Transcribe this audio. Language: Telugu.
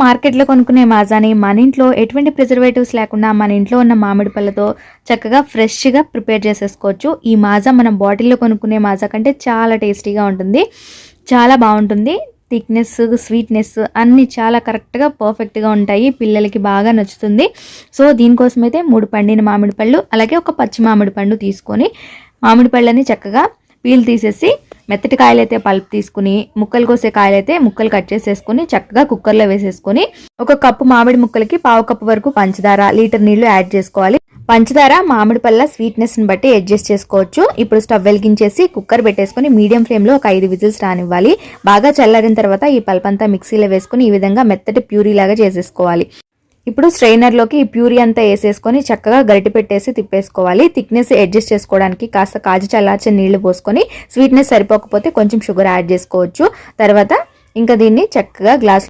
మార్కెట్లో కొనుక్కునే మాజాని మన ఇంట్లో ఎటువంటి ప్రిజర్వేటివ్స్ లేకుండా మన ఇంట్లో ఉన్న మామిడి పళ్ళతో చక్కగా ఫ్రెష్గా ప్రిపేర్ చేసేసుకోవచ్చు. ఈ మాజా మనం బాటిల్లో కొనుక్కునే మాజా కంటే చాలా టేస్టీగా ఉంటుంది, చాలా బాగుంటుంది. థిక్నెస్, స్వీట్నెస్ అన్నీ చాలా కరెక్ట్గా పర్ఫెక్ట్గా ఉంటాయి. పిల్లలకి బాగా నచ్చుతుంది. సో దీనికోసం అయితే 3 పండిన మామిడి పళ్ళు అలాగే ఒక పచ్చి మామిడి పండు తీసుకొని మామిడి పళ్ళని చక్కగా పీల్ తీసేసి, మెత్తటి కాయలైతే పల్ప్ తీసుకుని, ముక్కలు కోసే కాయలైతే ముక్కలు కట్ చేసేసుకుని చక్కగా కుక్కర్లో వేసేసుకొని 1 కప్పు మామిడి ముక్కలకి 1/2 కప్పు వరకు పంచదార, లీటర్ నీళ్లు యాడ్ చేసుకోవాలి. పంచదార మామిడి పళ్ళ స్వీట్నెస్ని బట్టి అడ్జస్ట్ చేసుకోవచ్చు. ఇప్పుడు స్టవ్ వెలిగించేసి కుక్కర్ పెట్టేసుకొని మీడియం ఫ్లేమ్లో ఒక 5 విజిల్స్ రానివ్వాలి. బాగా చల్లారిన తర్వాత ఈ పల్ప్ అంతా మిక్సీలో వేసుకుని ఈ విధంగా మెత్తటి ప్యూరీ లాగా చేసేసుకోవాలి. ఇప్పుడు స్ట్రైనర్లోకి ఈ ప్యూరీ అంతా వేసేసుకొని చక్కగా గరిటె పెట్టేసి తిప్పేసుకోవాలి. థిక్నెస్ అడ్జస్ట్ చేసుకోవడానికి కాస్త కాచి చల్లార్చిన నీళ్లు పోసుకొని, స్వీట్నెస్ సరిపోకపోతే కొంచెం షుగర్ యాడ్ చేసుకోవచ్చు. తర్వాత ఇంకా దీన్ని చక్కగా గ్లాస్